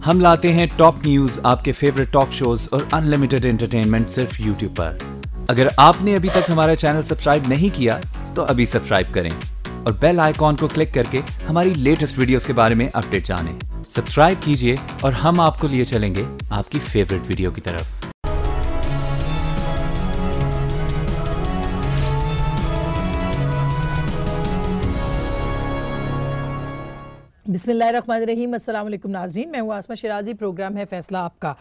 हम लाते हैं top news, आपके फेवरेट टॉक शोज और अनलिमिटेड एंटरटेनमेंट सिर्फ यूट्यूब पर। अगर आपने अभी तक हमारा चैनल सब्सक्राइब नहीं किया तो अभी सब्सक्राइब करें और बेल आइकॉन को क्लिक करके हमारी लेटेस्ट वीडियोस के बारे में अपडेट जानें। सब्सक्राइब कीजिए और हम आपको लिए चलेंगे आपकी फेवरेट वीडियो की तरफ। बिस्मिल्लाहिर्रहमानिर्रहीम। अस्सलाम वालेकुम नाज़रीन, मैं हूँ आसमा शिराजी। प्रोग्राम है फैसला आपका।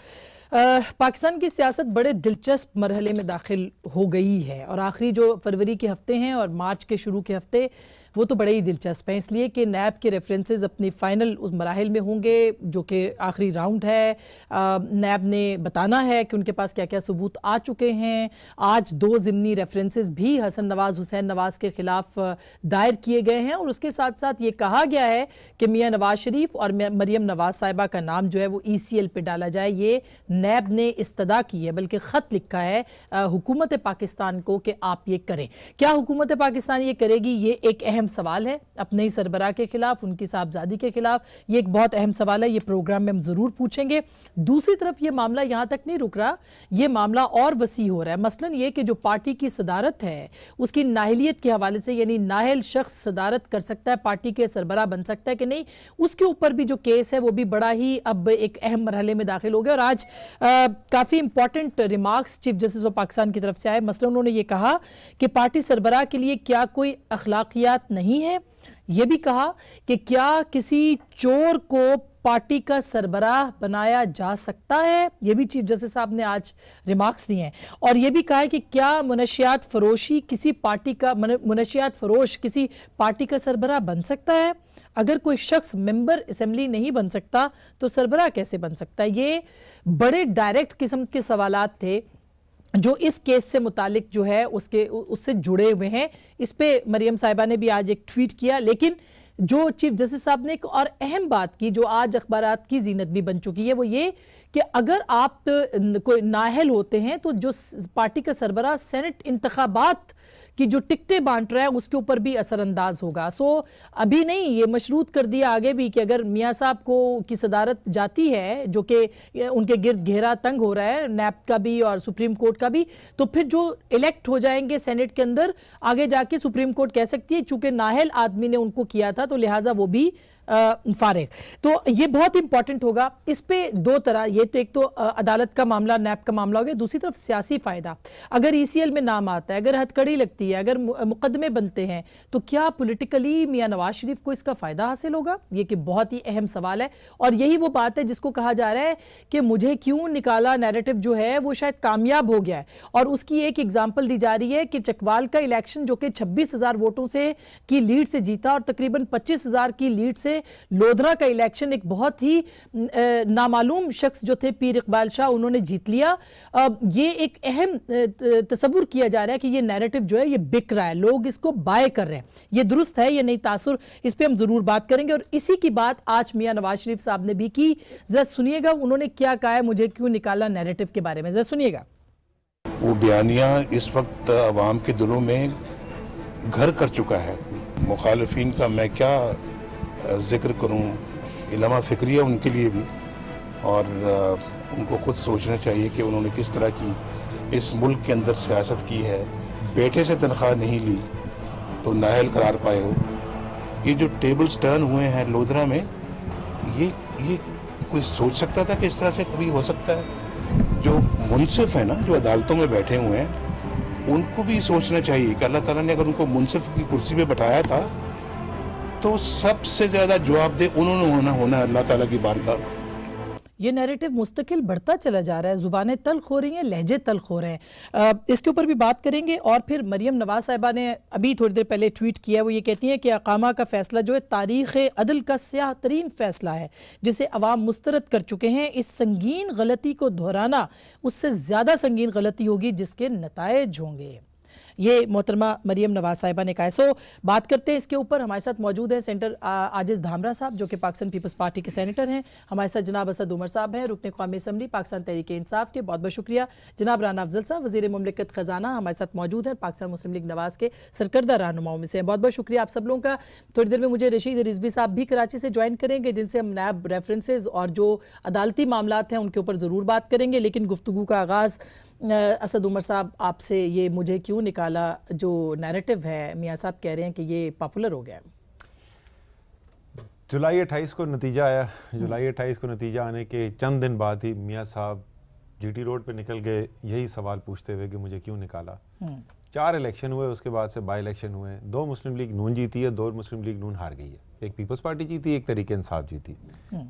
पाकिस्तान की सियासत बड़े दिलचस्प मरहले में दाखिल हो गई है और आखिरी जो फरवरी के हफ्ते हैं और मार्च के शुरू के हफ्ते वो तो बड़े ही दिलचस्प हैं, इसलिए कि नैब के रेफरेंसेस अपनी फ़ाइनल उस मराहिल में होंगे जो कि आखिरी राउंड है। नैब ने बताना है कि उनके पास क्या क्या सबूत आ चुके हैं। आज 2 ज़िमनी रेफरेंसेस भी हसन नवाज़ हुसैन नवाज़ के ख़िलाफ़ दायर किए गए हैं और उसके साथ साथ ये कहा गया है कि मियाँ नवाज़ शरीफ और मरियम नवाज़ साहिबा का नाम जो है वो ECL पे डाला जाए। ये नैब ने इस्तदा की है, बल्कि ख़त लिखा है हुकूमत पाकिस्तान को कि आप ये करें। क्या हुकूमत पाकिस्तान ये करेगी, ये एक अहम सवाल है। अपने ही सरबराह के खिलाफ, उनकी साहबजादी के खिलाफ, ये एक बहुत अहम सवाल है। ये प्रोग्राम में हम जरूर पूछेंगे। दूसरी तरफ ये मामला यहां तक नहीं रुक रहा, ये मामला और वसी हो रहा है। मसलन ये कि जो पार्टी की सदारत है उसकी नाहलियत के हवाले से, यानी नाहल शख्स सदारत कर सकता है, पार्टी के सरबराह बन सकता है कि नहीं, उसके ऊपर भी जो केस है वो भी बड़ा ही अब एक अहम मरहले में दाखिल हो गया। और आज काफी important remarks chief justice of Pakistan की तरफ से आए। मसलन उन्होंने ये कहा कि पार्टी सरबराह के लिए क्या कोई अखलाकियात नहीं है। यह भी कहा कि क्या किसी चोर को पार्टी का सरबराह बनाया जा सकता है। यह भी चीफ जस्टिस साहब ने आज रिमार्क्स दिए हैं। और यह भी कहा है कि क्या मुनशियात फरोशी किसी पार्टी का मुनशियात फरोश किसी पार्टी का सरबराह बन सकता है। अगर कोई शख्स मेंबर असेंबली नहीं बन सकता तो सरबराह कैसे बन सकता है। ये बड़े डायरेक्ट किस्म के सवालात थे जो इस केस से मुतालिक जो है उससे जुड़े हुए हैं। इस पे मरियम साहिबा ने भी आज एक ट्वीट किया। लेकिन जो चीफ जस्टिस साहब ने एक और अहम बात की जो आज अखबारात की जीनत भी बन चुकी है, वो ये कि अगर आप कोई नाहल होते हैं तो जो पार्टी का सरबराह सेनेट इंतखाबात की जो टिकटें बांट रहा है उसके ऊपर भी असरअंदाज होगा। सो अभी नहीं, ये मशरूत कर दिया आगे भी कि अगर मियाँ साहब को की सदारत जाती है, जो कि उनके गिर्द घेरा तंग हो रहा है नैब का भी और सुप्रीम कोर्ट का भी, तो फिर जो इलेक्ट हो जाएंगे सेनेट के अंदर, आगे जाके सुप्रीम कोर्ट कह सकती है चूंकि नाहल आदमी ने उनको किया था तो लिहाजा वो भी फारिग। तो ये बहुत इंपॉर्टेंट होगा। इस पे 2 तरह, ये तो एक तो अदालत का मामला, नैब का मामला हो गया, दूसरी तरफ सियासी फायदा। अगर ECL में नाम आता है, अगर हथकड़ी लगती है, अगर मुकदमे बनते हैं, तो क्या पॉलिटिकली मियाँ नवाज शरीफ को इसका फायदा हासिल होगा। ये कि बहुत ही अहम सवाल है। और यही वो बात है जिसको कहा जा रहा है कि मुझे क्यों निकाला नैरेटिव जो है वो शायद कामयाब हो गया है। और उसकी एक एग्जाम्पल दी जा रही है कि चकवाल का इलेक्शन जो कि 26,000 वोटों से की लीड से जीता और तकरीबन 25,000 की लीड से लोधरा का इलेक्शन एक बहुत ही नामालूम शख्स जो थे पीर इकबाल शाह, उन्होंने जीत लिया। ये एक अहम तस्वुर किया जा रहा है कि ये नैरेटिव जो है ये बिक रहा है, लोग इसको बाय कर रहे हैं। ये दुरुस्त है, ये नहीं तासुर, इस पे हम जरूर बात करेंगे। और इसी की बात आज मियाँ नवाज शरीफ साहब ने भी की। जरा सुनिएगा उन्होंने क्या कहा है मुझे क्यों निकाला नैरेटिव के बारे में, जरा सुनिएगा। वो बयानिया इस वक्त अवाम के दिलों में घर कर चुका है। मुखालिफिन का मैं क्या जिक्र करूं, इलामा फिक्रिया उनके लिए भी, और उनको खुद सोचना चाहिए कि उन्होंने किस तरह की इस मुल्क के अंदर सियासत की है। बेटे से तनख्वाह नहीं ली तो नाहल करार पाए हो। ये जो टेबल्स टर्न हुए हैं लोधरा में, ये कोई सोच सकता था कि इस तरह से कभी हो सकता है। जो मुनसिफ है ना, जो अदालतों में बैठे हुए हैं, उनको भी सोचना चाहिए कि अल्लाह ताला ने अगर उनको मुनसिफ की कुर्सी पे बैठाया था तो सबसे ज्यादा जवाबदेह उन्होंने होना अल्लाह ताला की बारगाह। ये नैरेटिव मुस्तकिल बढ़ता चला जा रहा है, जुबानें तल्ख हो रही हैं, लहजे तल्ख हो रहे हैं। इसके ऊपर भी बात करेंगे। और फिर मरियम नवाज साहिबा ने अभी थोड़ी देर पहले ट्वीट किया, वो ये कहती हैं कि अकामा का फैसला जो है तारीख़ अदल का स्याह तरीन फैसला है जिसे अवाम मुस्तरद कर चुके हैं। इस संगीन गलती को दोहराना उससे ज़्यादा संगीन गलती होगी जिसके नतायज होंगे। ये मोहतरमा मरियम नवाज साहिबा ने कहा है। सो बात करते हैं इसके ऊपर। हमारे साथ मौजूद है सेंटर आजिज धामरा साहब जो कि पाकिस्तान पीपल्स पार्टी के सेनेटर हैं। हमारे साथ जनाब असद उमर साहब हैं, रुकने कौमी असम्बली पाकिस्तान तहरीक इंसाफ के, बहुत बहुत शुक्रिया। जनाब राना अफजल साहब वज़ीर मुमलिकत खजाना हमारे साथ मौजूद है, पाकिस्तान मुस्लिम लीग नवाज के सरकर्दा रहनुमाओं में से हैं। बहुत बहुत शुक्रिया आप सब लोगों का। थोड़ी देर में मुझे रशीद रिजवी साहब भी कराची से ज्वाइन करेंगे, जिनसे हम नैब रेफरेंसेज और जो अदालती मामलात हैं उनके ऊपर ज़रूर बात करेंगे। लेकिन गुफ्तगू का आगाज़ असद उमर साहब आपसे, ये मुझे क्यों निकाला जो नैरेटिव है, मियाँ साहब कह रहे हैं कि ये पॉपुलर हो गया। जुलाई 28 को नतीजा आया। जुलाई 28 को नतीजा आने के चंद दिन बाद ही मियाँ साहब जीटी रोड पे निकल गए यही सवाल पूछते हुए कि मुझे क्यों निकाला। 4 इलेक्शन हुए, उसके बाद से बाई इलेक्शन हुए। 2 मुस्लिम लीग नून जीती है, 2 मुस्लिम लीग नून हार गई है। एक पीपल्स पार्टी जीती, एक तहरीक इंसाफ जीती।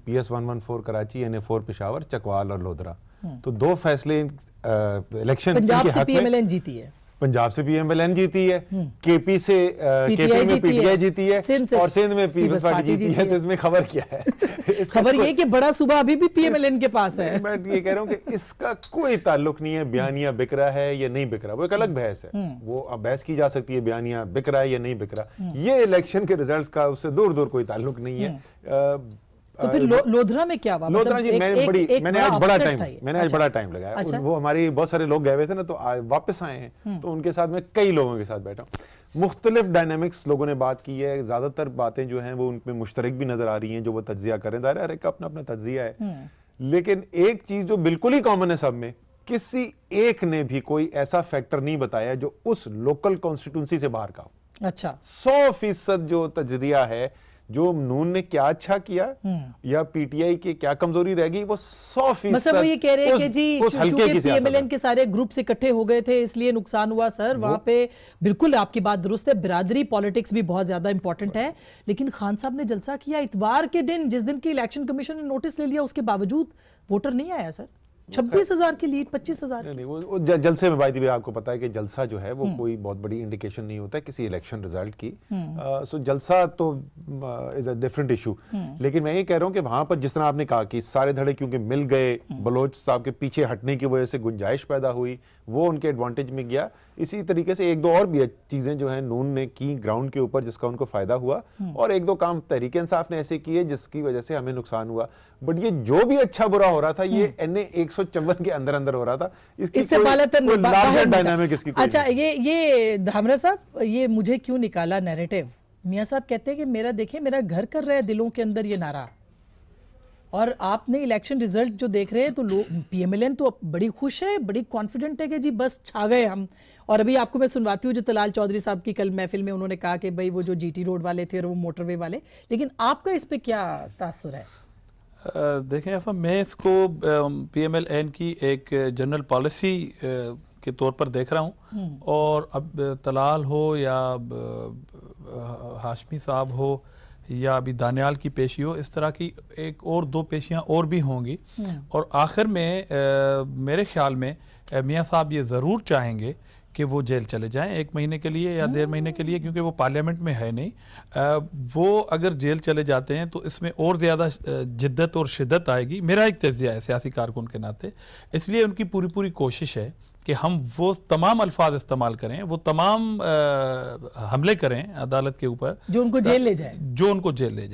PS 114 कराची, NA4 पेशावर, चकवाल और लोधरा। तो 2 फैसले इलेक्शन पंजाब से PMLN जीती है, पंजाब से PMLN जीती है, KP से PTI जीती है और सिंध में पीपल्स पार्टी जीती है। तो इसमें खबर क्या है? खबर ये कि बड़ा सूबा अभी भी PMLN के पास है। मैं ये कह रहा हूँ कि इसका कोई ताल्लुक नहीं है बयानिया बिक रहा है या नहीं बिक रहा, वो एक अलग बहस है। वो अब बहस की जा सकती है बयानिया बिक रहा है या नहीं बिक रहा। ये इलेक्शन के रिजल्ट्स का उससे दूर दूर कोई ताल्लुक नहीं है। तो फिर लोधरा में क्या हुआ? लोधरा जी मैंने आज बड़ा टाइम लगाया। अच्छा? वो हमारी बहुत सारे लोग गए हुए थे ना, तो वापस आए हैं, तो उनके साथ मैं कई लोगों के साथ बैठा हूँ। मुख्तलिफ डायनामिक्स लोगों ने बात की है। ज्यादातर बातें जो हैं वो उनमें मुश्तरक भी नजर आ रही हैं, जो वो तज्जिया करें। ज़ाहिर है हर एक का अपना अपना तज्जिया है, लेकिन एक चीज जो बिल्कुल ही कॉमन है सब में, किसी एक ने भी कोई ऐसा फैक्टर नहीं बताया जो उस लोकल कॉन्स्टिट्यूंसी से बाहर का हो। अच्छा, 100% जो तजरिया है, जो नून ने क्या अच्छा किया या PTI की क्या कमजोरी रह गई, वो 100%। मतलब वो ये कह रहे हैं कि जी चूंकि PMLN के सारे ग्रुप से इकट्ठे हो गए थे इसलिए नुकसान हुआ। सर वहां पे बिल्कुल आपकी बात दुरुस्त है, बिरादरी पॉलिटिक्स भी बहुत ज्यादा इंपॉर्टेंट है। लेकिन खान साहब ने जलसा किया इतवार के दिन, जिस दिन की इलेक्शन कमीशन ने नोटिस ले लिया, उसके बावजूद वोटर नहीं आया सर। 26,000 की लीड, 25,000 नहीं, वो जलसे में भाई आपको पता है कि जलसा जो है वो कोई बहुत बड़ी इंडिकेशन नहीं होता है किसी इलेक्शन रिजल्ट की। सो जलसा तो इज अ डिफरेंट इशू। लेकिन मैं ये कह रहा हूँ कि वहां पर जिस तरह आपने कहा कि सारे धड़े क्योंकि मिल गए, बलोच साहब के पीछे हटने की वजह से गुंजाइश पैदा हुई, वो उनके एडवांटेज में गया। इसी तरीके से 1-2 और भी चीजें जो है नून ने की ग्राउंड के ऊपर जिसका उनको फायदा हुआ, और 1-2 काम तहरीक इंसाफ ने ऐसे किए जिसकी वजह से हमें नुकसान हुआ। बट ये जो भी अच्छा बुरा हो रहा था ये NA 154 के अंदर अंदर हो रहा था। इससे डायनामिक इसकी। अच्छा, ये धामरा साहब, ये मुझे क्यों निकाला नैरेटिव, मियां साहब कहते हैं कि मेरा देखिए मेरा घर कर रहा है दिलों के अंदर ये नारा, और आपने इलेक्शन रिजल्ट जो देख रहे हैं तो PMLN तो बड़ी खुश है, बड़ी कॉन्फिडेंट है कि जी बस छा गए हम। और अभी आपको मैं सुनवाती हूँ जो तलाल चौधरी साहब की कल महफिल में उन्होंने कहा कि भाई वो जो GT रोड वाले थे और वो मोटरवे वाले। लेकिन आपका इस पे क्या तासुर है? देखें ऐसा, मैं इसको PMLN की एक जनरल पॉलिसी के तौर पर देख रहा हूँ। और अब तलाल हो या हाशमी साहब हो या अभी दानियाल की पेशी हो, इस तरह की 1 और 2 पेशियाँ और भी होंगी। और आखिर में मेरे ख्याल में मियाँ साहब ये ज़रूर चाहेंगे कि वो जेल चले जाएं 1 महीने के लिए या 1.5 महीने के लिए, क्योंकि वो पार्लियामेंट में है नहीं। वो अगर जेल चले जाते हैं तो इसमें और ज़्यादा जिद्दत और शिद्दत आएगी। मेरा एक तज़िया है सियासी कारकुन के नाते, इसलिए उनकी पूरी कोशिश है कि हम वो तमाम अल्फाज इस्तेमाल करें, वो तमाम हमले करें अदालत के ऊपर जो उनको जेल ले जाए,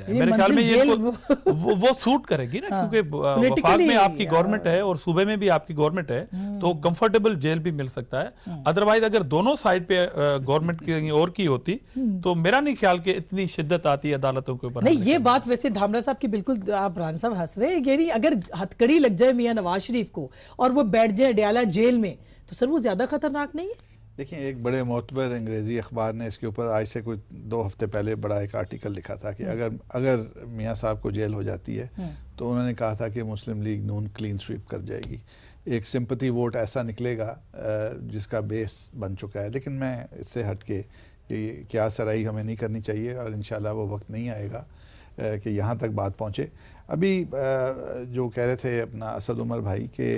मेरे ख्याल में ये वो सूट करेगी ना। हाँ। क्योंकि वफाक में आपकी गवर्नमेंट है और सूबे में भी आपकी गवर्नमेंट है, तो कंफर्टेबल जेल भी मिल सकता है। अदरवाइज अगर दोनों साइड पे गवर्नमेंट की और की होती तो मेरा नहीं ख्याल कि इतनी शिद्दत आती अदालतों के ऊपर। नहीं, ये बात वैसे धामरा साहब की बिल्कुल, आप राना साहब हंस रहे हैं, अगर हथकड़ी लग जाए मियां नवाज शरीफ को और वो बैठ जाए अडयाला जेल में, तो सर वो ज्यादा खतरनाक नहीं है? देखिए, एक बड़े मोतबर अंग्रेजी अखबार ने इसके ऊपर आज से कुछ 2 हफ्ते पहले बड़ा एक आर्टिकल लिखा था कि अगर मियाँ साहब को जेल हो जाती है तो उन्होंने कहा था कि मुस्लिम लीग नून क्लीन स्वीप कर जाएगी। एक सिंपैथी वोट ऐसा निकलेगा जिसका बेस बन चुका है। लेकिन मैं इससे हट के कि क्या सराही हमें नहीं करनी चाहिए, और इंशाल्लाह वो वक्त नहीं आएगा कि यहाँ तक बात पहुँचे। अभी जो कह रहे थे अपना असद उमर भाई के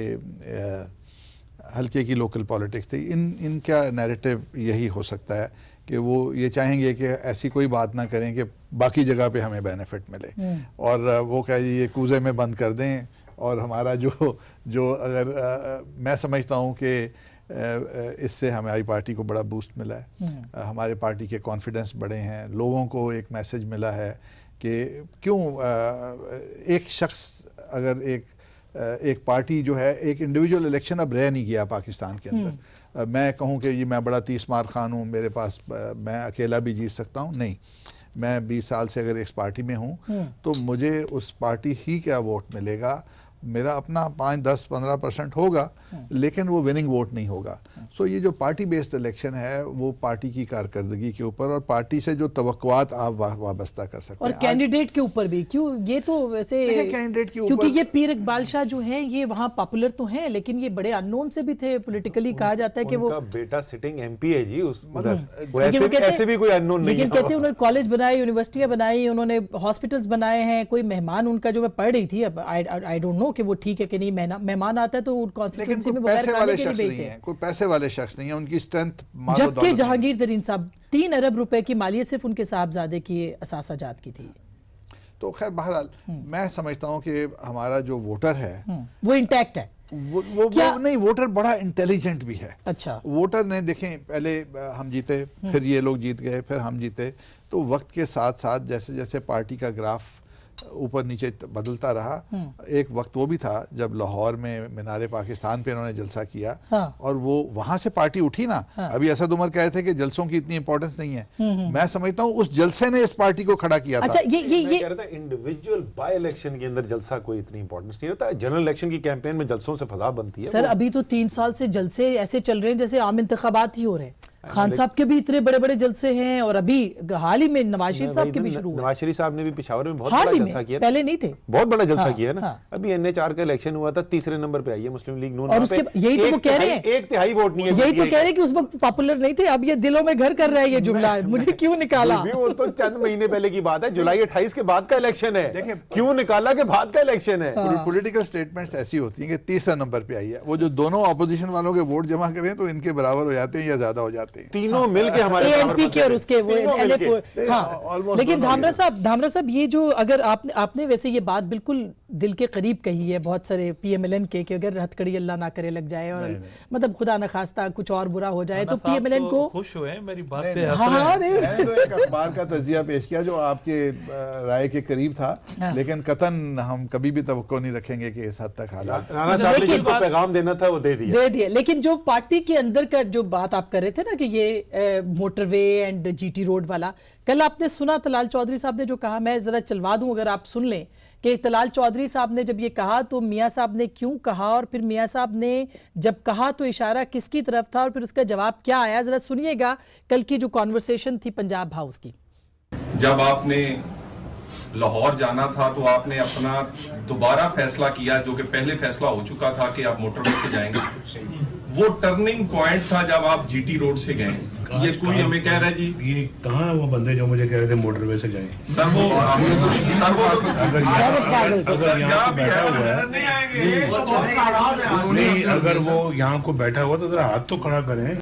हल्के की लोकल पॉलिटिक्स थी, इनका नैरेटिव यही हो सकता है कि वो ये चाहेंगे कि ऐसी कोई बात ना करें कि बाकी जगह पे हमें बेनिफिट मिले, और वो कह ये कूजे में बंद कर दें। और हमारा जो अगर मैं समझता हूँ कि इससे हमारी पार्टी को बड़ा बूस्ट मिला है, हमारे पार्टी के कॉन्फिडेंस बढ़े हैं, लोगों को एक मैसेज मिला है कि क्यों एक शख्स अगर एक पार्टी जो है, एक इंडिविजुअल इलेक्शन अब रह नहीं गया पाकिस्तान के अंदर। मैं कहूँ कि ये मैं बड़ा 30 मार खान हूँ, मेरे पास मैं अकेला भी जीत सकता हूँ, नहीं। मैं 20 साल से अगर इस पार्टी में हूँ तो मुझे उस पार्टी ही का वोट मिलेगा, मेरा अपना 5, 10, 15% होगा, लेकिन वो विनिंग वोट नहीं होगा। सो ये जो पार्टी बेस्ड इलेक्शन है वो पार्टी की कारकर्दगी के ऊपर और पार्टी से जो तवक्कुआत आप वाबस्ता कर सकते हैं और कैंडिडेट के ऊपर भी। क्यों ये तो वैसे कैंडिडेट के ऊपर, क्योंकि ये पीर इकबाल शाह जो हैं ये वहाँ पॉपुलर तो हैं, लेकिन ये बड़े अननोन से भी थे पॉलिटिकली। कहा जाता है कि वो बेटा सिटिंग MP है जी, ऐसे भी कोई अननोन नहीं है। लेकिन कहते हैं उन्होंने कॉलेज बनाए, यूनिवर्सिटियां बनाई, उन्होंने हॉस्पिटल्स बनाए हैं। कोई मेहमान उनका जो मैं पढ़ रही थी, अब आई डोंट नो कि वो ठीक है कि नहीं, मेहमान आता है तो कॉन्स्टिट्यूएंसी में बगैर खाने के नहीं भेजते। कोई पैसे वाले शख्स नहीं है, उनकी स्ट्रेंथ। जबकि जहांगीर तरीन साहब 3 अरब रुपए की मालियत सिर्फ उनके साहबजादे की असासाजात की थी। तो खैर बहरहाल मैं समझता हूँ कि हमारा जो वोटर है वो इंटैक्ट है। वो नहीं, वोटर बड़ा इंटेलिजेंट भी है। अच्छा, वोटर ने देखें, पहले हम जीते, फिर ये लोग जीत गए, फिर हम जीते, तो वक्त के साथ साथ जैसे जैसे पार्टी का ग्राफ ऊपर नीचे बदलता रहा, एक वक्त वो भी था जब लाहौर में मीनारे पाकिस्तान पे इन्होंने जलसा किया, और वो वहां से पार्टी उठी ना। अभी असद उमर कह रहे थे कि जलसों की इतनी इंपॉर्टेंस नहीं है, मैं समझता हूँ उस जलसे ने इस पार्टी को खड़ा किया था। अच्छा, ये कह रहा था इंडिविजुअल बाय इलेक्शन के अंदर जलसा कोई इतनी इंपॉर्टेंस नहीं होता, जनरल इलेक्शन की कैंपेन में जलसों से फजा बनती है। सर अभी तो 3 साल से जलसे ऐसे चल रहे हैं जैसे आम इंतखाबात ही हो रहे हैं। खान साहब के भी इतने बड़े बड़े जलसे हैं, और अभी हाल ही में नवाज शरीफ साहब के भी शुरू हुए। नवाज शरीफ साहब ने भी पेशावर में बहुत बड़ा जलसा किया, पहले नहीं थे, बहुत बड़ा जलसा किया है ना। अभी NH4 का इलेक्शन हुआ था, 3रे नंबर पे आई है मुस्लिम लीग नून, और उसके यही तो वो कह रहे हैं, 1/3 वोट नहीं है। यही तो कह रहे हैं कि उस वक्त पॉपुलर नहीं थे, अब ये दिलों में घर कर रहा है ये जुमला। मुझे क्यों निकाला? वो तो चंद महीने पहले की बात है, जुलाई 28 के बाद का इलेक्शन है। देखिए क्यों निकाला के बाद का इलेक्शन है। पॉलिटिकल स्टेटमेंट्स ऐसी होती हैं कि 3रा नंबर पे आई है, वो जो दोनों ऑपोजिशन वालों के वोट जमा करें तो इनके बराबर हो जाते हैं या ज्यादा हो जाते हैं, तीनों मिल हमारे ANP के और उसके वो LF। हाँ, लेकिन धामरा साहब ये जो अगर आपने वैसे ये बात बिल्कुल दिल के करीब कही है बहुत सारे PMLN के, कि अगर हथकड़ी अल्लाह ना करे लग जाए और मतलब खुदा न खास्ता कुछ और बुरा हो जाए तो PMLN को खुश हुए मेरी बात पे। हाँ, मैंने तो एक अखबार का तजिया पेश किया जो आपके राय के करीब था, लेकिन कतन हम कभी भी तवक्को नहीं रखेंगे कि इस हद तक हालात। राणा साहब ने जिसको पैगाम देना था वो दे दिया। लेकिन जो पार्टी के अंदर का जो बात आप कर रहे थे ना कि ये मोटरवे एंड GT रोड वाला, कल आपने सुना तलाल चौधरी साहब ने जो कहा, मैं जरा चलवा दूं अगर आप सुन लें, कि तलाल चौधरी साहब ने जब ये कहा तो मियां साहब ने क्यों कहा, और फिर मियां साहब ने जब कहा तो इशारा किसकी तरफ था, और फिर उसका जवाब क्या आया, जरा सुनिएगा कल की जो कॉन्वर्सेशन थी पंजाब हाउस की। जब आपने लाहौर जाना था तो आपने अपना दोबारा फैसला किया, जो कि पहले फैसला हो चुका था कि आप मोटरवे से जाएंगे। वो टर्निंग पॉइंट था जब आप GT रोड से गए। ये कोई हमें कह रहा है जी, ये कहाँ है वो बंदे जो मुझे कह रहे थे मोटरवे से जाएं? सर वो अगर यहाँ को बैठा हुआ है नहीं, अगर वो यहाँ को बैठा हुआ तो जरा हाथ तो खड़ा करें।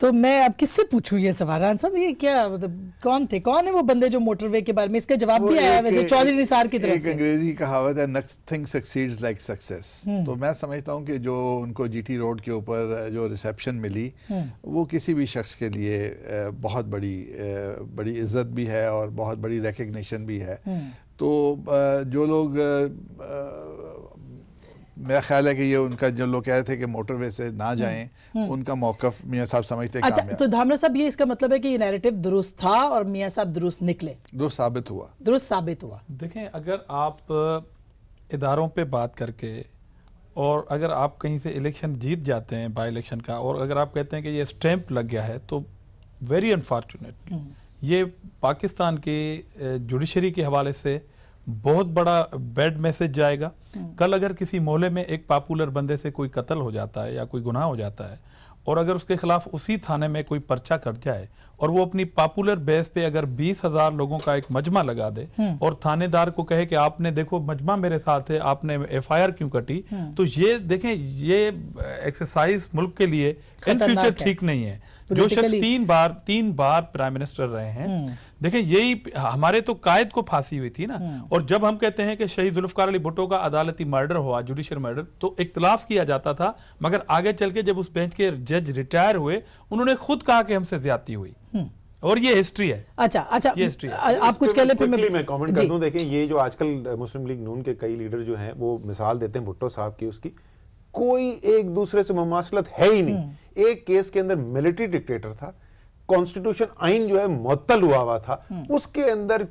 तो मैं अब किससे पूछूं ये सवाल? रान साहब ये क्या मतलब कौन है वो बंदे जो मोटरवे के बारे में? इसका जवाब भी आया वैसे चौधरी निसार की तरफ से। एक अंग्रेजी कहावत है, नथिंग सक्सीड्स लाइक सक्सेस। तो मैं समझता हूँ कि जो उनको GT रोड के ऊपर जो रिसेप्शन मिली वो किसी भी शख्स के लिए बहुत बड़ी इज्जत भी है और बहुत बड़ी रिकग्निशन भी है। तो जो लोग मेरा ख्याल है कि ये उनका जो लोग कह रहे थे कि मोटरवे से ना जाएं, उनका मौकफ मियां साहब समझते हैं। अच्छा, तो धामरा साहब ये इसका मतलब है कि ये नैरेटिव दुरुस्त था और मियां साहब दुरुस्त निकले, दुरुस्त साबित हुआ। देखें, अगर आप इदारों पे बात करके और अगर आप कहीं से इलेक्शन जीत जाते हैं बाई इलेक्शन का, और अगर आप कहते हैं कि ये स्टैंप लग गया है, तो वेरी अनफॉर्चुनेट ये पाकिस्तान के जुडिशरी के हवाले से बहुत बड़ा बैड मैसेज जाएगा। कल अगर किसी मोहल्ले में एक पॉपुलर बंदे से कोई कत्ल हो जाता है या कोई गुनाह हो जाता है, और अगर उसके खिलाफ उसी थाने में कोई पर्चा कट जाए और वो अपनी पॉपुलर बेस पे अगर 20,000 लोगों का एक मजमा लगा दे और थानेदार को कहे कि आपने देखो मजमा मेरे साथ है, आपने FIR क्यों कटी, तो ये देखें, ये एक्सरसाइज मुल्क के लिए इन फ्यूचर ठीक नहीं है। जो शख्स तीन बार प्राइम मिनिस्टर रहे हैं, देखें यही हमारे तो कायद को फांसी हुई थी ना, और जब हम कहते हैं कि शहीद जुल्फकार अली भुट्टो का अदालती मर्डर हुआ, जुडिशियल मर्डर, तो इख्तलाफ किया जाता था, मगर आगे चल के जब उस बेंच के जज रिटायर हुए उन्होंने खुद कहा कि हमसे ज्यादती हुई, और ये हिस्ट्री है। अच्छा ये हिस्ट्री है। आप कुछ कह लें फिर मैं कमेंट कर दूं। देखें ये जो आजकल मुस्लिम लीग नून के कई लीडर जो हैं वो मिसाल देते हैं भुट्टो साहब की, उसकी कोई एक दूसरे से मुमासलत है ही नहीं। एक केस के अंदर मिलिट्री डिक्टेटर था, कॉन्स्टिट्यूशन आइन जो है मुअत्तल हुआ था, उसके अंदर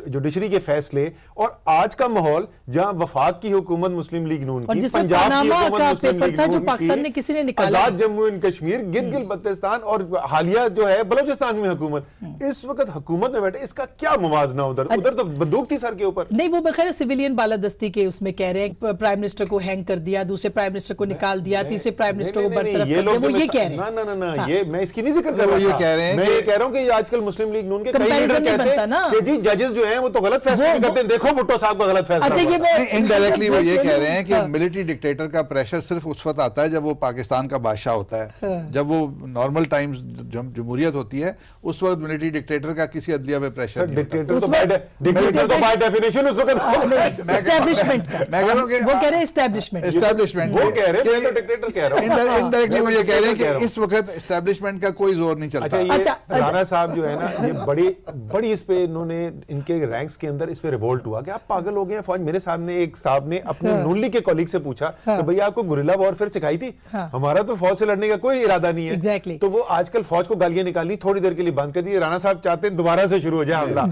जुडिशरी के फैसले, और आज का माहौल जहां वफाक की हुकूमत मुस्लिम लीग नून की, पंजाब की हुकूमत मुस्लिम लीग नून की, आजाद जम्मू एंड कश्मीर, गिलगित बल्तिस्तान और हालिया जो है बलोचिस्तान में हुकूमत, इस वक्त हुकूमत में बैठे, इसका क्या मुवाजना? उधर तो बंदूक थी सर के ऊपर। नहीं, वो बखैर सिविलियन बालादस्ती के उसमें कह रहे हैं प्राइम मिनिस्टर को हैंग कर दिया, दूसरे प्राइम मिनिस्टर को निकाल दिया, तीसरे प्राइम मिनिस्टर को बरतरफ कर दिया, वो ये कह रहे हैं। ना, ये मैं इसकी नहीं जिक्र कर रहा, कह रहे हैं, मैं ये कह रहा हूं कि आजकल मुस्लिम लीग नून के कई लीडर कहते हैं कि जी जजेस जो हैं वो तो गलत फैसला करते हैं, देखो भुट्टो साहब का गलत फैसला। अच्छा, ये इनडायरेक्टली वो ये कह रहे हैं कि मिलिट्री डिक्टेटर का प्रेशर सिर्फ उस वक्त आता है जब वो पाकिस्तान का बादशाह होता है, जब वो नॉर्मल टाइम्स जमहूरियत होती है उस वक्त मिलिट्री डिक्टेटर का किसी अदलिया पे प्रेशर नहीं होता। डिक्टेटर तो बाय डेफिनेशन उस वक्त एस्टैब्लिशमेंट, मैं कह रहा हूं कि वो कह रहे हैं एस्टैब्लिशमेंट, वो कह रहे हैं, मैं तो डिक्टेटर कह रहा हूं। इनडायरेक्टली वो ये कह रहे हैं कि इस वक्त एस्टैब्लिशमेंट का कोई जोर नहीं चलता। अच्छा, राणा साहब जो है ना, ये बड़ी इस पे इन्होंने इनके रैंक्स के अंदर इस पे रिवोल्ट हुआ कि आप पागल हो गए फौज। मेरे सामने एक साहब ने अपने नून लीग के कॉलीग से पूछा कि भैया आपको गुरिल्ला वॉरफेयर सिखाई थी? हमारा तो फौज से लड़ने का कोई इरादा नहीं है। तो वो आजकल फौज को गालियां निकालनी थोड़ी देर के लिए बंद कर दी। राणा साहब चाहते हैं दोबारा से शुरू हो जाए हमला,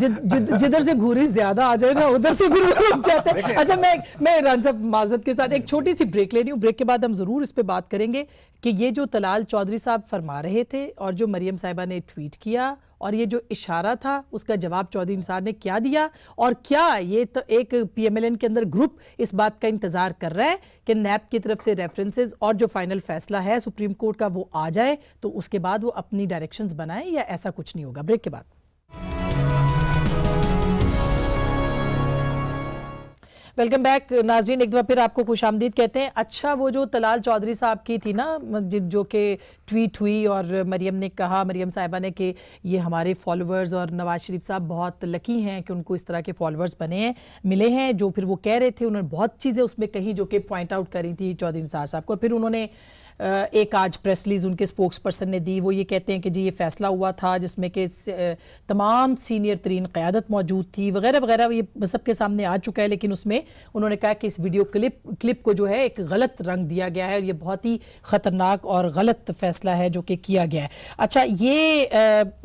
जिधर से घूरी ज्यादा आ जाए ना उधर से फिर रुक जाते हैं। अच्छा, मैं राणा साहब माजरत के साथ एक छोटी सी ब्रेक ले रही हूँ। ब्रेक के बाद हम जरूर इस पे बात करेंगे कि ये जो तलाल चौधरी साहब फरमा रहे थे और जो मरियम साहिबा ने ट्वीट किया और ये जो इशारा था उसका जवाब चौधरी निसार ने क्या दिया, और क्या ये तो एक पीएमएलएन के अंदर ग्रुप इस बात का इंतजार कर रहा है कि नैब की तरफ से रेफरेंसेस और जो फाइनल फैसला है सुप्रीम कोर्ट का वो आ जाए तो उसके बाद वो अपनी डायरेक्शंस बनाए, या ऐसा कुछ नहीं होगा? ब्रेक के बाद वेलकम बैक नाजरीन, एक दफा फिर आपको खुशामदीद कहते हैं। अच्छा, वो जो तलाल चौधरी साहब की थी ना, जो कि ट्वीट हुई और मरियम ने कहा, मरियम साहिबा ने, कि ये हमारे फॉलोअर्स और नवाज शरीफ साहब बहुत लकी हैं कि उनको इस तरह के फॉलोअर्स मिले हैं, जो फिर वो कह रहे थे, उन्होंने बहुत चीज़ें उसमें कहीं जो कि पॉइंट आउट करी थी चौधरी निसार साहब को। फिर उन्होंने एक आज प्रेस रिलीज उनके स्पोक्स पर्सन ने दी, वो ये कहते हैं कि जी ये फैसला हुआ था जिसमें कि तमाम सीनियर तरीन क़यादत मौजूद थी वगैरह वगैरह, ये सबके सामने आ चुका है। लेकिन उसमें उन्होंने कहा कि इस वीडियो क्लिप को जो है एक गलत रंग दिया गया है और ये बहुत ही ख़तरनाक और गलत फैसला है जो कि किया गया है। अच्छा, ये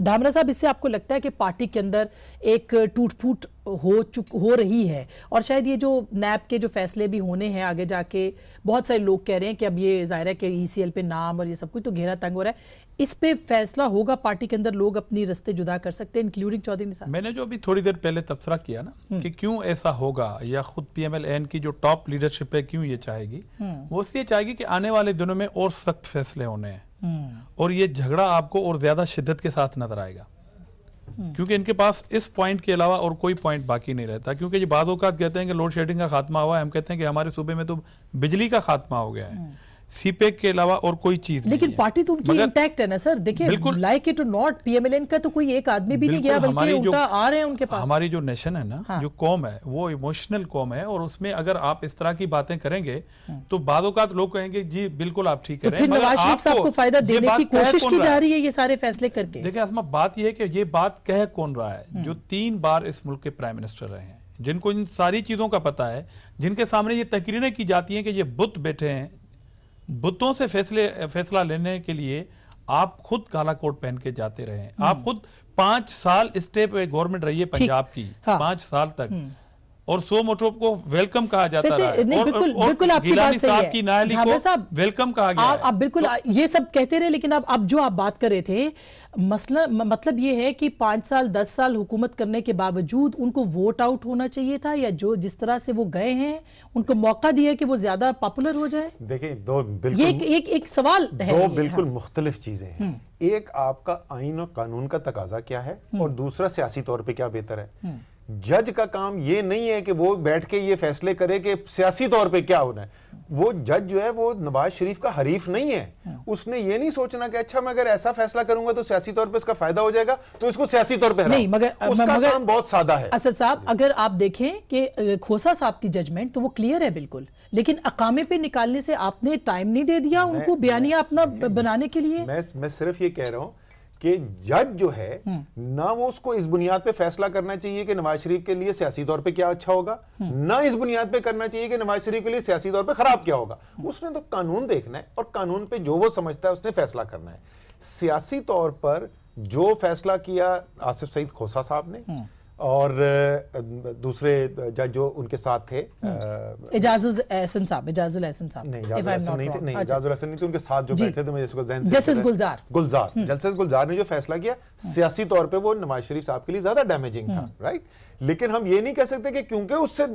धामरा साहब, इससे आपको लगता है कि पार्टी के अंदर एक टूट फूट हो रही है, और शायद ये जो नैब के जो फैसले भी होने हैं आगे जाके, बहुत सारे लोग कह रहे हैं कि अब ये जाहिर है कि ईसीएल पे नाम और ये सब कुछ तो घेरा तंग हो रहा है, इस पे फैसला होगा पार्टी के अंदर, लोग अपनी रास्ते जुदा कर सकते हैं इंक्लूडिंग चौधरी निसार। मैंने जो अभी थोड़ी देर पहले तबसरा किया ना कि क्यों ऐसा होगा, या खुद पीएमएलएन की जो टॉप लीडरशिप है क्यों ये चाहेगी, वो इसलिए चाहेगी कि आने वाले दिनों में और सख्त फैसले होने हैं और ये झगड़ा आपको और ज्यादा शिद्दत के साथ नजर आएगा, क्योंकि इनके पास इस पॉइंट के अलावा और कोई पॉइंट बाकी नहीं रहता। क्योंकि ये बाद औक़ात कहते हैं कि लोड शेडिंग का खात्मा हुआ है, हम कहते हैं कि हमारे सूबे में तो बिजली का खात्मा हो गया है, सीपेक के अलावा और कोई चीज नहीं। लेकिन पार्टी तो उनकी इंटैक्ट है ना सर, देखिए लाइक इट और नॉट, पीएमएलएन का तो कोई एक आदमी भी नहीं गया, बल्कि उल्टा आ रहे हैं उनके पास। हमारी जो नेशन है ना, जो कौम है, वो इमोशनल कौम है, और उसमें अगर आप इस तरह की बातें करेंगे तो बाद औक़ात लोग कहेंगे जी बिल्कुल आप ठीक कह रहे हैं, फिर नवाज शरीफ साहब को फायदा देने की कोशिश की जा रही है ये सारे फैसले करके। देखिए आसमा, बात यह है कि ये बात कह कौन रहा है, जो 3 बार इस मुल्क के प्राइम मिनिस्टर रहे हैं, जिनको इन सारी चीजों का पता है, जिनके सामने ये तकरीरें की जाती हैं कि ये बुत बैठे हैं, बुतों से फैसला लेने के लिए आप खुद काला कोट पहन के जाते रहे, आप खुद 5 साल स्टे पे गवर्नमेंट रही है पंजाब की, 5 साल तक, और 100 मोटो को वेलकम कहा जाता है, बिल्कुल आपकी बात सही है, की नाहली को वेलकम कहा गया। आप बिल्कुल ये सब कहते रहे, लेकिन अब जो आप बात कर रहे थे, मसला मतलब ये है कि 5 साल 10 साल हुकूमत करने के बावजूद उनको वोट आउट होना चाहिए था, या जो जिस तरह से वो गए हैं उनको मौका दिया कि वो ज्यादा पॉपुलर हो जाए? देखिए, दो बिल्कुल एक सवाल है, दो बिल्कुल मुख्तलिफ चीजें हैं। एक आपका आइन और कानून का तकाजा क्या है, और दूसरा सियासी तौर पर क्या बेहतर है। जज का काम ये नहीं है कि वो बैठ के ये फैसले करे कि सियासी तौर पे क्या होना है, वो जज जो है वो नवाज शरीफ का हरीफ नहीं है। उसने ये नहीं सोचना कि अच्छा मैं अगर ऐसा फैसला करूंगा तो सियासी तौर पे इसका फायदा हो जाएगा, तो इसको सियासी तौर पे नहीं, उसका काम बहुत सादा है। असद साहब, अगर आप देखें कि खोसा साहब की जजमेंट तो वो क्लियर है बिल्कुल, लेकिन अकामे पे निकालने से आपने टाइम नहीं दे दिया उनको बयानिया अपना बनाने के लिए। मैं सिर्फ ये कह रहा हूं कि जज जो है ना वो उसको इस बुनियाद पे फैसला करना चाहिए कि नवाज शरीफ के लिए सियासी तौर पे क्या अच्छा होगा, ना इस बुनियाद पे करना चाहिए कि नवाज शरीफ के लिए सियासी तौर पे खराब क्या होगा। उसने तो कानून देखना है और कानून पे जो वो समझता है उसने फैसला करना है। सियासी तौर पर जो फैसला किया आसिफ सईद खोसा साहब ने और दूसरे जज जो उनके साथ थे, इजाजुल एहसन साहब नहीं, इजाजुल एहसन नहीं थे, उनके साथ जो बैठे थे, जस्टिस गुलजार जस्टिस गुलजार ने जो फैसला किया सियासी तौर पे वो नवाज शरीफ साहब के लिए ज्यादा डैमेजिंग था, राइट। लेकिन हम ये नहीं कह सकते कि क्योंकि उससे,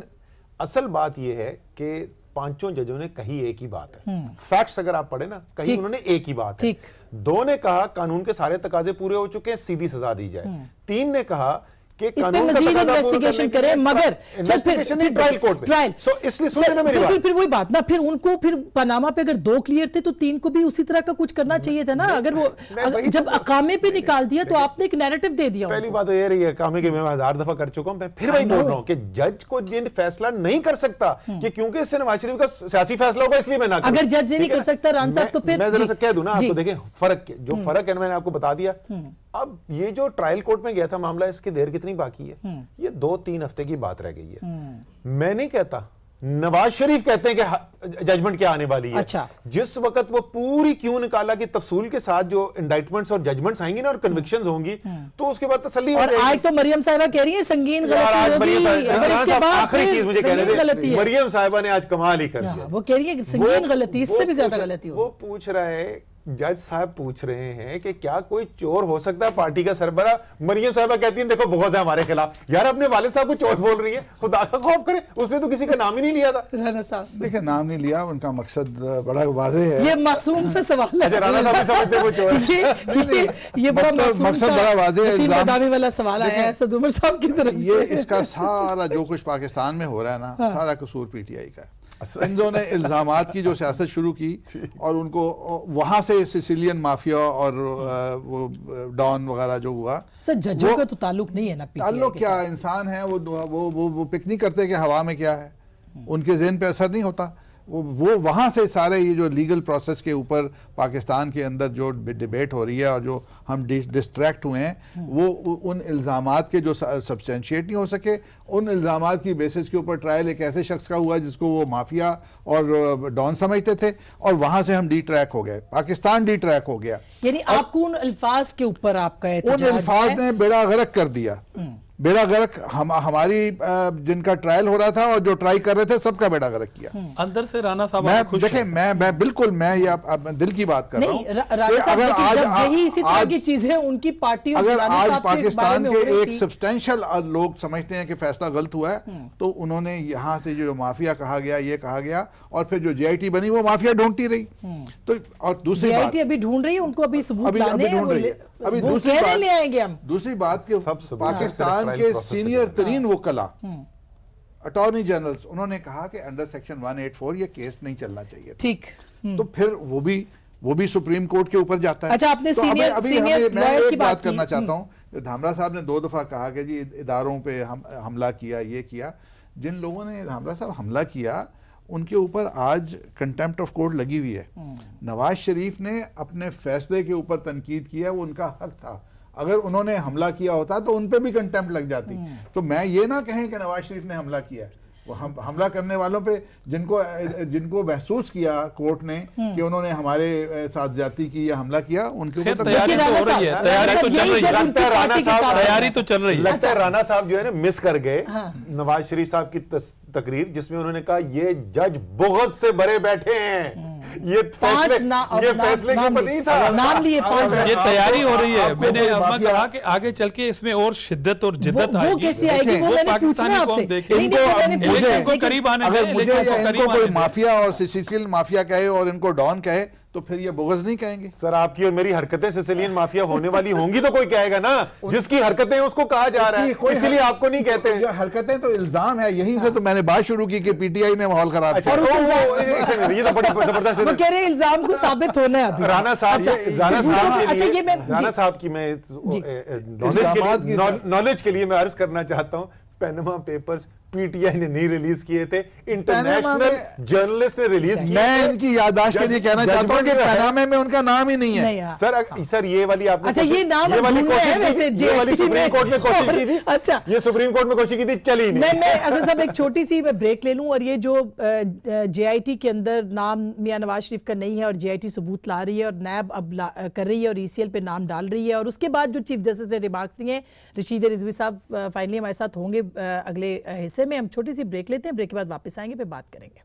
असल बात ये है कि पांचों जजों ने कही एक ही बात है, फैक्ट्स अगर आप पढ़े ना, कही उन्होंने एक ही बात है। दो ने कहा कानून के सारे तकाजे पूरे हो चुके हैं, सीधी सजा दी जाए। तीन ने कहा कि कानून का मजीद इन्वेस्टिगेशन करें, मगर ट्रायल कोर्ट में, ट्रायल, सो इसलिए सुनिए ना मेरी बात। फिर वही बात ना, फिर उनको फिर पनामा पे अगर 2 क्लियर थे तो 3 को भी उसी तरह का कुछ करना चाहिए था ना। अगर वो जब अकामे पे निकाल दिया तो आपने एक नैरेटिव दे दिया। पहली बात तो ये रही है, अकामे के मैं 1000 दफा कर चुका हूं, मैं फिर वही बोल रहा हूं कि जज को जिन फैसला नहीं कर सकता कि क्योंकि इससे नवाज शरीफ का सियासी फैसला होगा इसलिए मैं ना करूं। अगर जज नहीं कर सकता रान साहब तो फिर मैं जरा सा कह दूं ना आपको, देखें फर्क, जो फर्क है मैंने आपको बता दिया। अब ये जो ट्रायल कोर्ट में गया था मामला, इसकी देर कितनी बाकी है? ये 2-3 हफ्ते की बात रह गई है। मैं नहीं कहता, नवाज शरीफ कहते हैं कि जजमेंट क्या आने वाली है। अच्छा। जिस वक्त वो पूरी क्यों निकाला कि तफसूल के साथ जो इंडाइटमेंट्स और जजमेंट्स आएंगी ना और कन्विक्शंस होंगी, तो उसके बाद तसल्ली हो जाएगी। आज तो मरियम साहिबा कह रही है संगीन गलती होगी, आखिरी चीज मुझे कहने दे, मरियम साहिबा ने आज कमाल ही कर दिया। वो कह रही है संगीन गलती, इससे भी ज्यादा गलती होगी। वो पूछ रहा है, जज साहब पूछ रहे हैं कि क्या कोई चोर हो सकता है पार्टी का सरबरा? मरियम साहिबा कहती हैं देखो बहुत है हमारे खिलाफ। यार अपने वालिद साहब को चोर बोल रही है, खुदा का खौफ करे, उसने तो किसी का नाम ही नहीं लिया था। राणा साहब देखिए, नाम नहीं लिया, उनका मकसद बड़ा वाज़ेह है। ये मासूम सा सवाल है। राणा साहब समझते वो चोर ये बड़ा मकसद बड़ा वाज़ेह है। इल्जाम वाला सवाल है असद उमर साहब की तरफ से। ये इसका सारा जो कुछ पाकिस्तान में हो रहा है ना, सारा कसूर पीटीआई का है। इन्होंने इल्जामात की जो सियासत शुरू की और उनको वहां से सिसिलियन माफिया और वो डॉन वगैरह जो हुआ, सर जजों का तो ताल्लुक नहीं है ना, ताल्लुक क्या, इंसान है वो पिक नहीं करते कि हवा में क्या है, उनके ज़हन पे असर नहीं होता। वो वहाँ से सारे ये जो लीगल प्रोसेस के ऊपर पाकिस्तान के अंदर जो डिबेट हो रही है और जो हम डिस्ट्रैक्ट हुए हैं, वो उन इल्ज़ामात के जो सब्सटेंशिएट नहीं हो सके, उन इल्ज़ामात की बेसिस के ऊपर ट्रायल एक ऐसे शख्स का हुआ जिसको वो माफिया और डॉन समझते थे, और वहाँ से हम डी ट्रैक हो गए, पाकिस्तान डी ट्रैक हो गया। यानी आपको उन अल्फाज के ऊपर आपका उन अल्फाज ने बेड़ा गर्क कर दिया, बेड़ा गर्क हमारी जिनका ट्रायल हो रहा था और जो ट्राई कर रहे थे सबका बेड़ा गर्क किया। अंदर से राणा साहब देखें, मैं बिल्कुल मैं ये दिल की बात कर रहा हूँ। अगर आज इसी तरह की चीजें उनकी पार्टी, अगर आज पाकिस्तान के एक सब्सटेंशियल लोग समझते हैं कि फैसला गलत हुआ है, तो उन्होंने यहाँ से जो माफिया कहा गया, ये कहा गया, और फिर जो JIT बनी वो माफिया ढूंढती रही। तो और दूसरी बात अभी ढूंढ रही है, उनको अभी सबूत लाने हैं, अभी दूसरी बात कि पाकिस्तान के सीनियर तरीन वकला अटॉर्नी जनरल्स, उन्होंने कहा कि अंडर सेक्शन 184 ये केस नहीं चलना चाहिए। ठीक, तो फिर वो भी सुप्रीम कोर्ट के ऊपर जाता है। अच्छा, आपने तो सीनियर मैं एक बात करना चाहता हूँ। धामरा साहब ने 2 दफा कहा कि जी इदारों पे हमला किया, ये किया। जिन लोगों ने धामरा साहब हमला किया उनके ऊपर आज कंटेम्प्ट ऑफ कोर्ट लगी हुई है। नवाज शरीफ ने अपने फैसले के ऊपर तनकीद किया, वो उनका हक था। अगर उन्होंने हमला किया होता तो उन पे भी कंटेम्प्ट लग जाती। तो मैं ये ना कहें कि नवाज शरीफ ने हमला किया, वो हमला करने वालों पे जिनको महसूस किया कोर्ट ने कि उन्होंने हमारे साथ ज्यादती की या हमला किया, उनके ऊपर तैयारी तो हो रही है, तैयारी तो चल रही है, तैयारी तो चल रही है। लगता है राणा साहब जो है ना मिस कर गए नवाज शरीफ साहब की तकरीर, जिसमें उन्होंने कहा ये जज बुग़्ज़ से भरे बैठे हैं, ये फैसले के ऊपर नहीं था, नाम लिए 5। ये तैयारी हो रही है। मैंने कहा कि आगे चल के इसमें और शिद्दत और जिद्दत आएगी। वो कैसी आएगी, वो मैंने पूछना आपसे। इनको करीब आने अगर मुझे इनको कोई माफिया और सिसिलियन माफिया कहे और इनको डॉन कहे तो फिर ये बुग़्ज़ नहीं कहेंगे? सर आपकी और मेरी हरकतें सिसिलियन माफिया होने वाली होंगी तो कोई कहेगा ना, जिसकी हरकतें उसको कहा जा रहा है, इसलिए आपको नहीं कहते। जो हरकतें तो इल्जाम है, यहीं से तो मैंने बात शुरू की कि पीटीआई ने माहौल खराब किया। ये तो बड़ी जबरदस्त, वो कह रहे हैं इल्जाम को साबित होना है अभी। राना साहब की मैं नॉलेज के लिए मैं अर्ज करना चाहता हूँ, पनामा पेपर्स पीटीआई ने नहीं रिलीज किए थे, इंटरनेशनल जर्नलिस्ट ने रिलीज किए। मैं इनकी याददाश्त के लिए कहना चाहता हूं कि पनामा में उनका नाम ही नहीं है। सर ये वाली आपने ये वाली सुप्रीम कोर्ट में कोशिश की थी। अच्छा, ये सुप्रीम कोर्ट में कोशिश की थी, चली नहीं। मैं असद साहब एक छोटी सी मैं ब्रेक ले लूं, और ये जो जेआईटी के अंदर नाम मियां नवाज शरीफ का नहीं है और जेआईटी सबूत ला रही है और नैब अब कर रही है और ईसीएल पे नाम डाल रही है, और उसके बाद जो चीफ जस्टिस ने रिमार्क्स दिए, रशीद रिजवी साहब फाइनली हमारे साथ होंगे अगले हिस्से में। हम छोटी सी ब्रेक लेते हैं, ब्रेक के बाद वापस आएंगे, फिर बात करेंगे।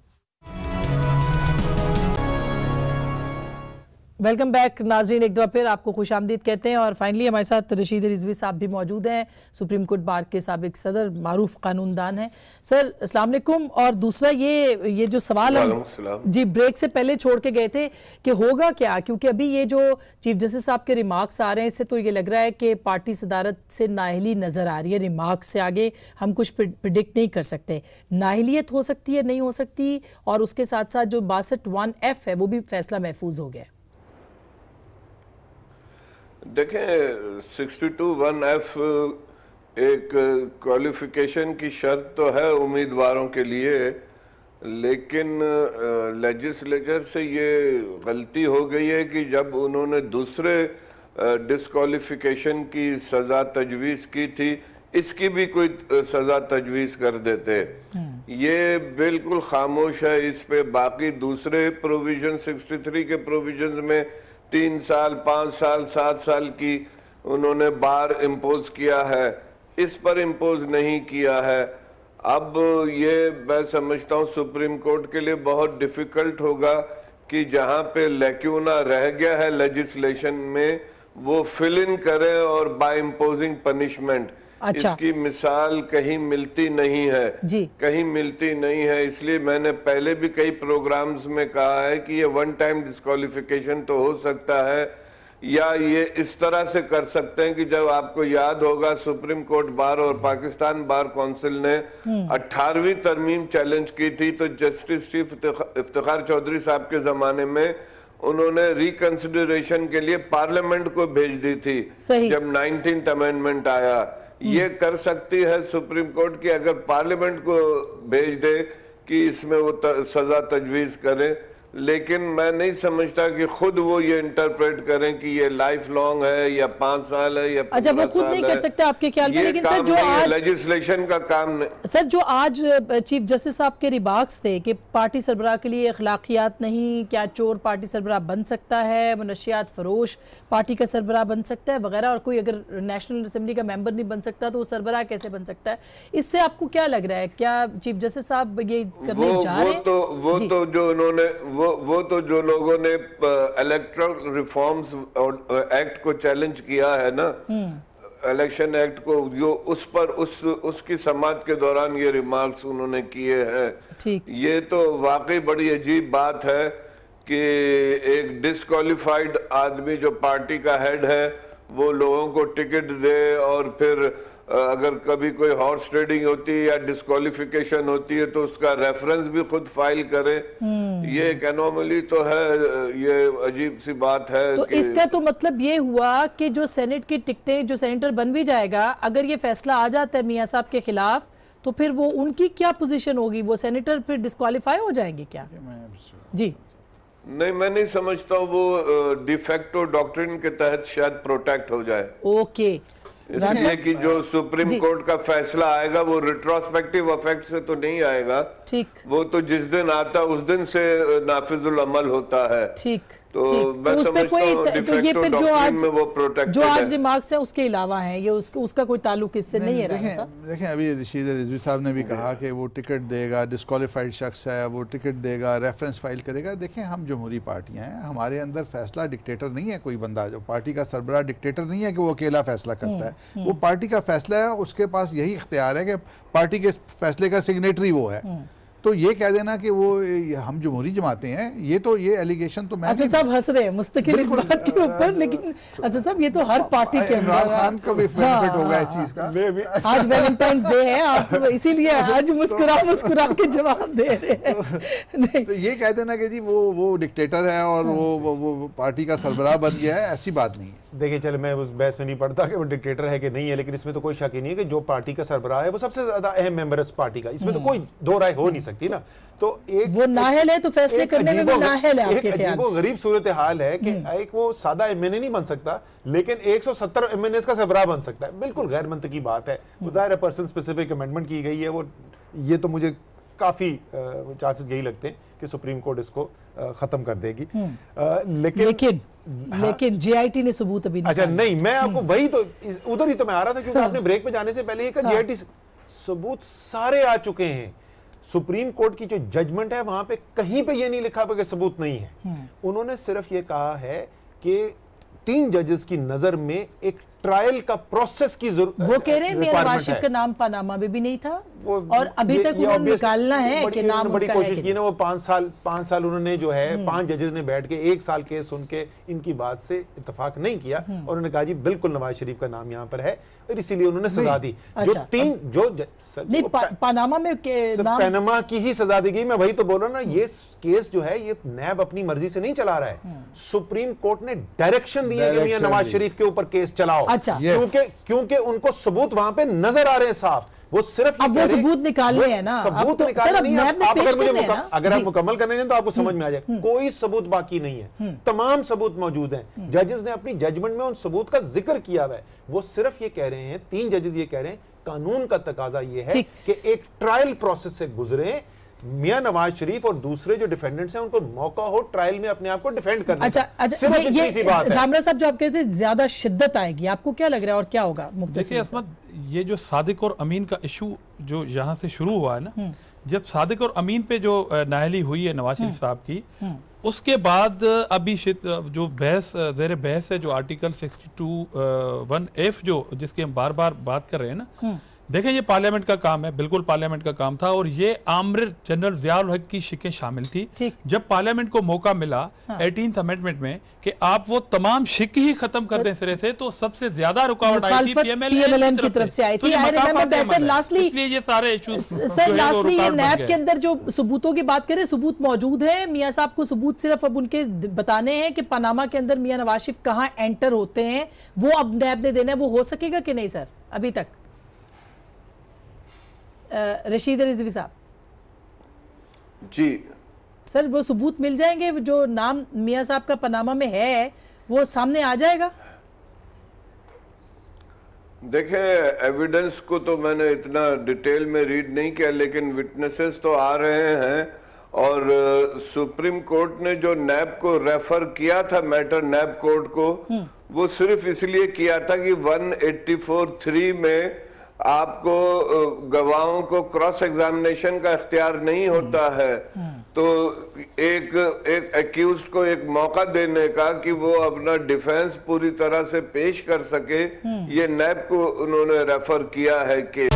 वेलकम बैक नाजरीन, एक दफा फिर आपको खुशामदीद कहते हैं। और फाइनली हमारे साथ रशीद रिजवी साहब भी मौजूद हैं, सुप्रीम कोर्ट बार के साबिक सदर, मारूफ कानूनदान हैं। सर अस्सलाम वालेकुम। और दूसरा ये जो सवाल हम जी ब्रेक से पहले छोड़ के गए थे कि होगा क्या, क्योंकि अभी ये जो चीफ जस्टिस साहब के रिमार्क्स आ रहे हैं, इससे तो ये लग रहा है कि पार्टी सदारत से नाअहली नजर आ रही है। रिमार्क्स से आगे हम कुछ प्रिडिक्ट नहीं कर सकते, नाअहलियत हो सकती है, नहीं हो सकती, और उसके साथ साथ जो 62(1)(f है वो भी फैसला महफूज हो गया है। देखें 62(1)(f) एक क्वालिफिकेशन की शर्त तो है उम्मीदवारों के लिए, लेकिन लेजिस्लेचर से ये गलती हो गई है कि जब उन्होंने दूसरे डिस्क्वालिफिकेशन की सज़ा तजवीज़ की थी, इसकी भी कोई सज़ा तजवीज़ कर देते। ये बिल्कुल खामोश है इस पे। बाकी दूसरे प्रोविजन 63 के प्रोविजन में 3 साल, 5 साल, 7 साल की उन्होंने बार इम्पोज किया है, इस पर इम्पोज नहीं किया है। अब ये मैं समझता हूँ सुप्रीम कोर्ट के लिए बहुत डिफिकल्ट होगा कि जहाँ पे लैक्यूना रह गया है लेजिस्लेशन में वो फिल इन करें और बाय इम्पोजिंग पनिशमेंट। अच्छा। इसकी मिसाल कहीं मिलती नहीं है जी, कहीं मिलती नहीं है। इसलिए मैंने पहले भी कई प्रोग्राम्स में कहा है कि ये वन टाइम डिस्क्वालिफिकेशन तो हो सकता है, या ये इस तरह से कर सकते हैं कि जब आपको याद होगा सुप्रीम कोर्ट बार और पाकिस्तान बार काउंसिल ने 18वीं तरमीम चैलेंज की थी, तो जस्टिस चीफ इफ्तिखार चौधरी साहब के जमाने में उन्होंने रिकंसिडरेशन के लिए पार्लियामेंट को भेज दी थी जब 19th अमेंडमेंट आया। ये कर सकती है सुप्रीम कोर्ट की अगर पार्लियामेंट को भेज दे कि इसमें वो सजा तजवीज करें, लेकिन मैं नहीं समझता कि खुद वो ये इंटरप्रेट करें कि ये लाइफ लॉन्ग है या 5 साल है या 15 अच्छा, वो खुद नहीं कर सकते आपके ख्याल में। लेकिन सर जो आज लेजिस्लेशन का काम नहीं, सर जो आज चीफ जस्टिस साहब के रिमार्क्स थे कि पार्टी सरबराह के लिए अखलाकियात नहीं, क्या चोर पार्टी सरबराह बन सकता है, मुनशियात फरोश पार्टी का सरबराह बन सकता है वगैरह, और कोई अगर नेशनल असेंबली का मेंबर नहीं बन सकता तो वो सरबराह कैसे बन सकता है, इससे आपको क्या लग रहा है, क्या चीफ जस्टिस साहब ये करने जा रहे हैं? वो तो जो उन्होंने वो तो जो लोगों ने इलेक्टोरल रिफॉर्म्स एक्ट को चैलेंज किया है ना, इलेक्शन एक्ट को, जो उस पर उसकी समाअत के दौरान ये रिमार्क्स उन्होंने किए हैं। ये तो वाकई बड़ी अजीब बात है कि एक डिस्क्वालिफाइड आदमी जो पार्टी का हेड है वो लोगों को टिकट दे और फिर अगर कभी कोई हॉर्स ट्रेडिंग होती है या डिस्क्वालिफिकेशन होती है तो उसका रेफरेंस भी खुद फाइल करे। ये एक एनोमली तो है, ये अजीब सी बात है। तो इसका तो मतलब ये हुआ कि जो सेनेट की टिकटें, जो सेनेटर बन भी जाएगा, अगर ये फैसला आ जाता है मियां साहब के खिलाफ, तो फिर वो उनकी क्या पोजीशन होगी, वो सेनेटर फिर डिस्क्वालीफाई हो जाएंगे क्या? जी नहीं, मैं नहीं समझता हूँ वो डिफेक्टो डॉक्ट्रिन के तहत शायद प्रोटेक्ट हो जाए। ओके, इसलिए कि जो सुप्रीम कोर्ट का फैसला आएगा वो रिट्रोस्पेक्टिव इफेक्ट से तो नहीं आएगा, ठीक, वो तो जिस दिन आता उस दिन से नाफिजुल अमल होता है। ठीक, तो मैं समझता हूँ डिफेक्टो डॉक्ट्रिन में वो प्रोटेक्ट जो आज रिमार्क्स है उसके अलावा है, ये उसका कोई ताल्लुक इससे नहीं है। देखें अभी रशीद रिजवी साहब ने भी कहा कि वो टिकट देगा, डिस्क्वालीफाइड शख्स है वो टिकट देगा, रेफरेंस फाइल करेगा। देखें हम जमहूरी पार्टियां हैं, हमारे अंदर फैसला डिक्टेटर नहीं है कोई बंदा, जो पार्टी का सरबराह डिक्टेटर नहीं है कि वो अकेला फैसला करता है, वो पार्टी का फैसला है, उसके पास यही इख्तियार है कि पार्टी के फैसले का सिग्नेटरी वो है। तो ये कह देना कि वो हम जमहूरी जमाते हैं, ये एलिगेशन तो मैं असद साहब हंस रहे हैं मुस्तकिल इस बात के ऊपर, लेकिन असद साहब ये तो हर पार्टी के इमरान खान को भी बेनिफिट होगा इस चीज का। आज वैलेंटाइंस डे है, आप इसीलिए आज मुस्कुरा के जवाब दे रहे हैं। तो ये कह देना कि जी वो डिक्टेटर है और वो पार्टी का सरबराह बन गया है, ऐसी बात नहीं है। देखिए चले मैं उस बहस में नहीं पढ़ता कि वो डिक्टेटर है कि नहीं है, लेकिन इसमें तो कोई शक ही नहीं है कि जो पार्टी का सरबराह है वो सबसे ज्यादा अहम मेंबर है उस पार्टी का, इसमें तो कोई दो राय हो नहीं सकती ना। तो एक वो नाअहल है तो फैसले करने में भी नाअहल है आपके ख्याल? वो गरीब सूरत हाल है कि एक वो सादा एमएनए नहीं बन सकता, लेकिन 170 एमएनए का सरबराह बन सकता है। बिल्कुल गैर मंतकी बात है, वो जाहिर है पर्सन स्पेसिफिक अमेंडमेंट की गई है, वो ये तो मुझे काफी चांसेस यही लगते हैं कि सुप्रीम कोर्ट इसको खत्म कर देगी। लेकिन जेआईटी ने सबूत अभी नहीं। अच्छा नहीं, मैं आपको वही तो उधर ही तो मैं आ रहा था, क्योंकि आपने ब्रेक पे जाने से पहले ही कहा जेआईटी सबूत सारे आ चुके हैं। सुप्रीम कोर्ट की जो जजमेंट है वहां पे कहीं पे ये नहीं लिखा कि सबूत नहीं है। उन्होंने सिर्फ ये कहा है कि 3 जजेस की नजर में एक ट्रायल का प्रोसेस की जरूरत। वो कह रहे हैं मेरा वाशिफ का नाम पनामा में भी नहीं था और अभी तक उन्होंने निकालना है कि नाम बड़ी कोशिश की ना। वो 5 साल उन्होंने जो है 5 जजेस ने बैठ के 1 साल केस सुन के इनकी बात से इत्तेफाक नहीं किया और उन्होंने कहा जी बिल्कुल नवाज शरीफ का नाम यहाँ पर है और इसीलिए उन्होंने सजा दी। जो 3 जो नहीं पनामा में पनामा की ही सजा दी गई। मैं वही तो बोल रहा ना, ये केस जो है ये नैब अपनी मर्जी से नहीं चला रहा है, सुप्रीम कोर्ट ने डायरेक्शन दी है कि मियां नवाज शरीफ के ऊपर केस चलाओ। अच्छा, क्योंकि उनको सबूत वहां पे नजर आ रहे हैं साफ। वो सिर्फ अब वो सबूत निकालने हैं ना, सबूत निकालने नहीं है। अगर आप मुकम्मल करने हैं तो आपको समझ में आ जाए कोई सबूत बाकी नहीं है, तमाम सबूत मौजूद हैं। जजेस ने अपनी जजमेंट में उन सबूत का जिक्र किया हुआ है। वो सिर्फ ये कह रहे हैं, 3 जजेस ये कह रहे हैं कानून का तकाजा ये है कि एक ट्रायल प्रोसेस से गुजरे मियां नवाज शरीफ और दूसरे जो डिफेंडेंट्स हैं उनको मौका हो ट्रायल में अपने आप को डिफेंड करने। अच्छा, ये रामरा साहब जो आप कहते हैं ज्यादा शिद्दत आएगी, आपको क्या लग रहा है और क्या होगा? देखिए असमत, ये जो सादिक और अमीन का इशू जो यहाँ से शुरू हुआ है ना, जब सादिक और अमीन पे जो नाअहली हुई है नवाज शरीफ साहब की, उसके बाद अभी जो बहस ज़ेर बहस है जो आर्टिकल 62(1)(f) जो जिसकी हम बार बार बात कर रहे हैं ना, देखें ये पार्लियामेंट का काम है, बिल्कुल पार्लियामेंट का काम था और ये आमर जनरल ज़ियाउल हक की शिकें शामिल थी। जब पार्लियामेंट को मौका मिला 18th अमेंडमेंट में कि आप वो तमाम शिक ही खत्म कर दें सिरे से, तो सबसे ज्यादा रुकावट आई थी पीएमएलएन की तरफ से आई थी। इसलिए ये सारे इश्यूज सर लास्टली ये नैब के अंदर जो सबूतों की बात करें, सबूत मौजूद है। मियां साहब को सबूत सिर्फ अब उनके बताने हैं कि पनामा के अंदर मियां नवाज शरीफ कहाँ एंटर होते हैं, वो अब नैब ने देना है। वो हो सकेगा कि नहीं सर अभी तक? रशीद रिजवी साहब जी सर, वो सबूत मिल जाएंगे? जो नाम मियां साहब का पनामा में है वो सामने आ जाएगा? देखें, एविडेंस को तो मैंने इतना डिटेल में रीड नहीं किया, लेकिन विटनेसेस तो आ रहे हैं और सुप्रीम कोर्ट ने जो नैब को रेफर किया था मैटर नैब कोर्ट को, वो सिर्फ इसलिए किया था कि 184(3) में आपको गवाहों को क्रॉस एग्जामिनेशन का इख्तियार नहीं होता है, तो एक एक्यूज्ड को एक मौका देने का कि वो अपना डिफेंस पूरी तरह से पेश कर सके, ये नैब को उन्होंने रेफर किया है कि